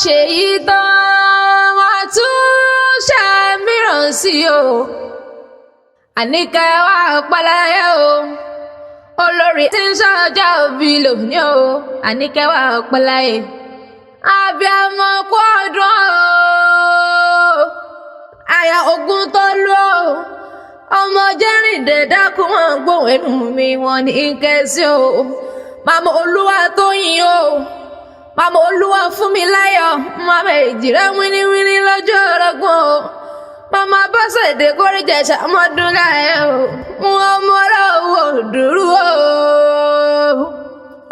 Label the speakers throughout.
Speaker 1: ṣe yìí tán wọ́n tún ṣàmìràn sí o. Àníkẹ́ wá pẹ́láyé o, olórí tí ń ṣọjọ́ òbí lónìí o. Àníkẹ́ wá pẹ́láyé, abiyamọ kú ọdún o. Àyà ogun tó lù o, ọmọ jẹ́rìndé dákun wọn gbóhùn ẹnu mi wọn ní kẹ́sí o. Màmá Olúwa Tóyìn o, màmá Olúwa Fúnmiláyọ̀, màmá Èjìrẹ́ wíníwíní lọ́jọ́ ọ̀rọ̀gbọ̀n o. Màmá Bọ́sẹ̀dé Kórìjẹ̀ṣà mọ́dún láyé o. Ọmọ lọ́wọ́ dúró o,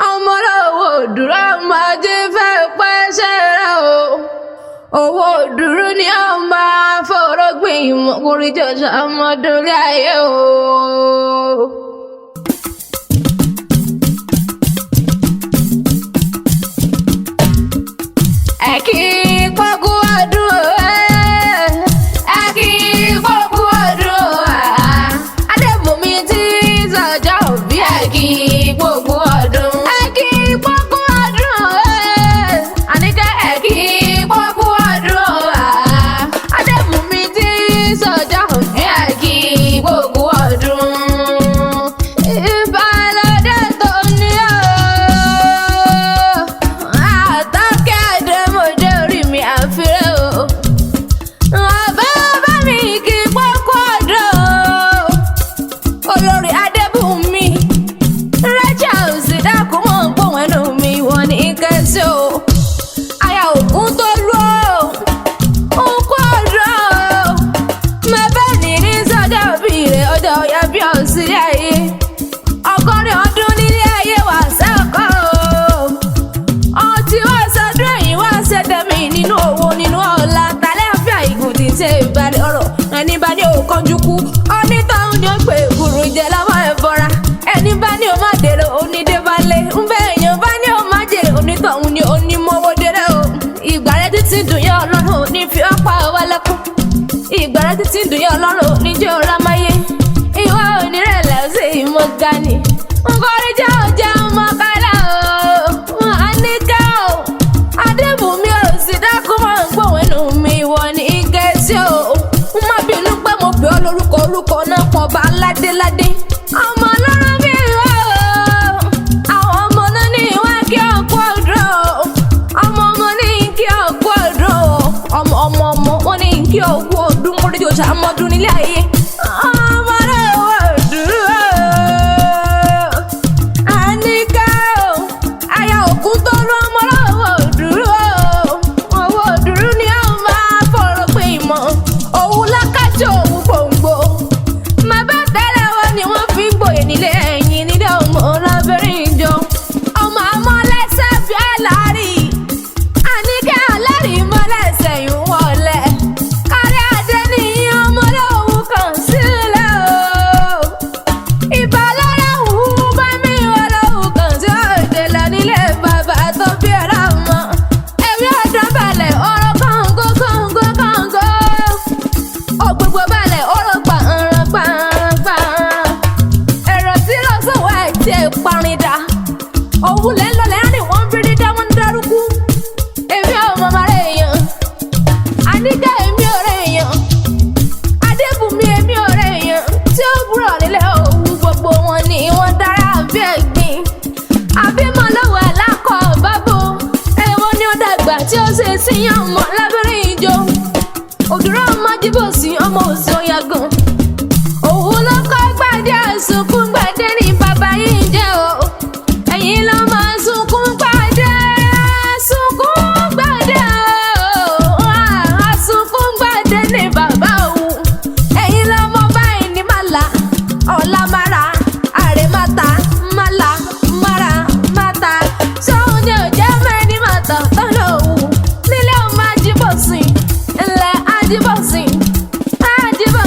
Speaker 1: ọmọ lọ́wọ́ dúró, ọmọ ajé fẹ́ pẹ́ṣẹ́ rẹ̀ o. Owó dúró ni ó máa fọ́rọ́gbìn ìmọ̀ Kórìjẹ̀ṣà mọ́dún láyé o. Ẹ kí pọ́kú ọdún o, ẹ kí pọ́kú ọdún o. Adébùnmi tí sọjọ́ òbí, ẹ kí pọ́kú ọdún. Ẹ kí pọ́kú ọdún o, Àníkẹ́ ẹ kí pọ́kú ọdún o. Adébùnmi tí sọjọ́ òbí, ẹ kí pọ́kú ọdún. Ìbálòdé tó ní o, àtọ́kẹ́ àdèmọ̀dé orí mi àfirẹ́ o. Ọba bá mi kí pọ́kú ọdún o. Olórí Adébùnmi Rachel sì dákun mọ́ gbóhùn ẹnu mi wọ́n ní kẹ́sí o. Àyà ògún tó lù o, òkú ọdún o. Mẹ́bẹ́ ní ní sọ́jọ́ òbí rẹ̀ ọjọ́ ọ̀yà bí ọ̀sílẹ̀ ayé. Ọgọ́rin ọdún nílé ayé wà sẹ́kọ̀ọ́ o. Ọtí wá sọdún ẹ̀yìn wá ṣẹ́tẹ̀mí nínú owó nínú ọ̀la. Tàlẹ́ àfíà ìgùn ti ṣe ìbàdí ọ̀rọ̀. Ẹni bá ní òkanjú kú, onítọ̀hún ni ó pè kúrú jẹ lọ́wọ́ ẹ̀bọra. Ẹni bá ní o má dèrò onídébálé. Ń bẹ́ èèyàn bá ní o má jèrè, onítọ̀hún ni onímọ̀wó dérè o. Ìgbà rẹ títí dùn yẹn Ọlọ́run ní fi ọ́pá ọwọ́ lẹ́kún. Ìgbà rẹ títí dùn yẹn Ọlọ́run ní jẹ́ ọ̀rá máyé. Ìwà onírẹ̀lẹ̀ ó sì mọ́ gani. Nkọ́rí jẹ́ ọjà ọmọ kálá o. Àníkẹ́ o, Adébùnmi ọ̀rọ̀ sì dákun mọ́ gbóhùn ẹnu mi wọ́n ní kẹ́sí o. Má bínú pé mo pè ọ́ lórúkọ, orúkọ náà pọ̀ bá ládéládé. Ọmọ ọlọ́run bí ìwọ o, àwọn ọmọ náà ní ìwà kí ọkọ ọdún o. Ọmọ ní kí ọkọ ọdún o. Ọmọ wọn ní kí ọkọ ọdún Kórìjẹ̀ṣà mọ́dún nílé ayé. Ọmọ lọ́wọ́ dúró o. Àníkẹ́ o, àyà ògún tó lù ọmọ lọ́wọ́ dúró o. Owó dúró ni ó máa fọ̀rọ̀ pé ìmọ̀ òun lákàtí òun gbòǹgbò. Màbá tẹ́lẹ̀ wọ́n ni wọ́n fi ń gbòye nílé ẹ̀yìn nílé ọmọ lábẹ́rẹ́ ìjọ. Ọmọ àmọ́ lẹ́sẹ̀ bí àlárí. Àníkẹ́ àlárí mọ́ lẹ́sẹ̀ yìí wọlé. Kárí adé ní ọmọ lọ́wọ́ kan sílẹ̀ o. Ìbá lọ́rẹ́ wù ú bá mi wọ́n lọ́wọ́ kan sí òde lọ nílé bàbá tó bí ẹ̀rọ mọ́. Ẹ̀mí ọ̀dọ́ balẹ̀ ọ̀rọ̀ kọ̀ǹgó kọ̀ǹgó kọ̀ǹgó. Ògbógbó balẹ̀ ọ̀rọ̀ gbàǹràǹgbàǹràǹgbà. Ẹ̀rọ tí lọ sọ̀wọ́ ẹ̀ tí ẹ̀ parinda. Òun lẹ́lọ́lẹ́ á ní wọ́n bí dídá wọn dárúkú. Èmi ò mọ̀ máa rẹ̀ èèyàn. Àníkẹ́ èmi ò rẹ̀ èèyàn. Adébùnmi èmi ò rẹ̀ èèyàn. Tí ó búrọ̀ nílẹ̀ òwú gbogbo wọn ni wọ́n dára àbí ẹ̀gbin. Àbímọ lọ́wọ́ alákọ̀ bábò. Ẹ̀wọ̀n ni ó dàgbà tí ó ṣe síyàn mọ́ lábẹ́rẹ́ ìjọ. Òdúrà ọmọ jíbòsí ọmọ òsì ọ̀yàgàn. Òun ló kọ́ gbàdé àsunkún gbàdé ní bàbá yìí jẹ́ o. Ẹ̀yin ló máa sunkún gbàdé, sunkún gbàdé o. Àsunkún gbàdé ní bàbá òun. Ẹ̀yin ló mọ báyìí ní màlá, ọ̀la mara, àrè mata, màlá, mara, mata. Sóhun ni ò jẹ́ mẹ́ni màtọ̀ tó lòwú. Nílé ọmọ ajíbòsí, ilẹ̀ ajíbòsí, ajíbòsí.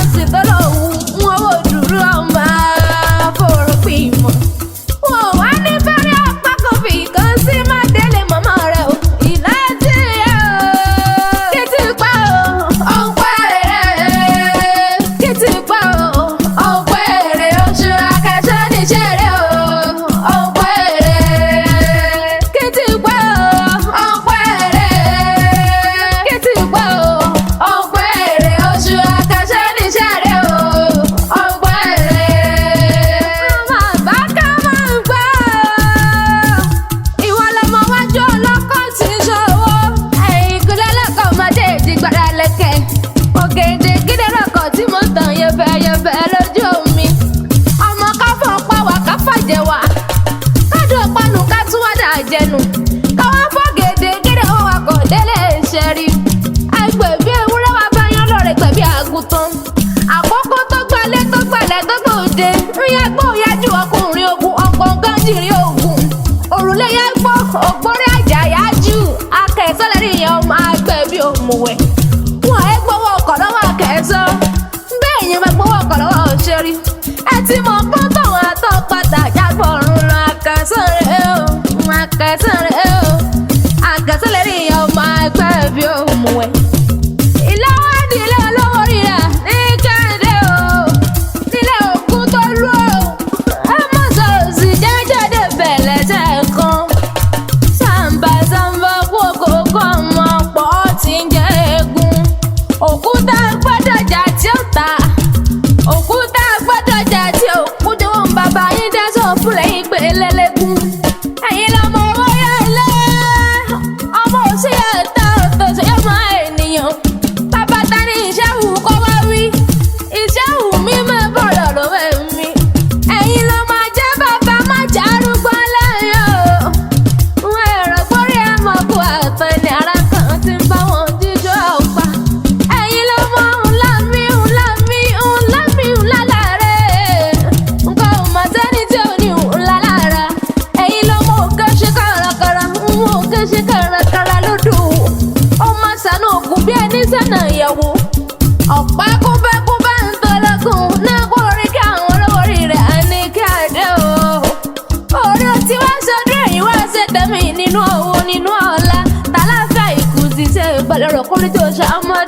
Speaker 1: òde ríyàgbó yájú ọkùnrin ogun ọgbọ̀ngàn jìrì ogun òrùlé yàgbó ògbórí àjà yájú akẹ́sọ́lẹ́rì yẹn ọmọ agbẹ̀bí òmùwẹ̀ wọn ẹ gbowó ọkọ̀ lọ́wọ́ akẹ́sọ́ bẹ́ẹ̀ yẹn máa gbowó ọkọ̀ lọ́wọ́ òṣèré ẹ ti mọ̀ pọ́n tọ̀wọ́n àtọ́ pàtàkì àgbọ̀rún lọ akẹ́sọ́rẹ́ o akẹ́sọ́rẹ́ o akẹ́sọ́lẹ́rì yẹn ọmọ agbẹ̀bí òmùwẹ̀. Òkúta gbọ́dọ̀jà tí ó ta òkúta gbọ́dọ̀jà tí ó kú tí wọ́n bàbá yín dẹ́sọ̀ fún lẹ́yìn pé lẹ́lẹ́gùn ẹ̀yin lọ́mọ owó yẹ lé ọmọ òsì ẹ̀ta òtòṣe ọmọ ènìyàn bàbá ta ni iṣẹ́ wù kọ́ wá wí iṣẹ́ wù mí mọ́ bọ̀rọ̀ lọ́wọ́ mi ẹ̀yin ló máa jẹ́ bàbá má jà arúgbó lẹ́yìn o wọn ẹ̀rọ gbórí ẹ̀ mọ̀ kó àtọ̀ ní ara kan ti ń bá wọn jíjọ́ ọ̀pá. Sẹ́nà ìyàwó ọ̀pá kúbẹ́kúbẹ́ ń tọ́lẹ́kùn náà kó orí kí àwọn olówó rí rẹ̀ ní kí àdé o. Orí tí wá sọdún èyí wá ṣe tẹ̀mí nínú owó nínú ọ̀la tàlàfẹ́ ìkú ti ṣe ìbàlẹ̀ rẹ̀ kórìí tó ṣàmọ́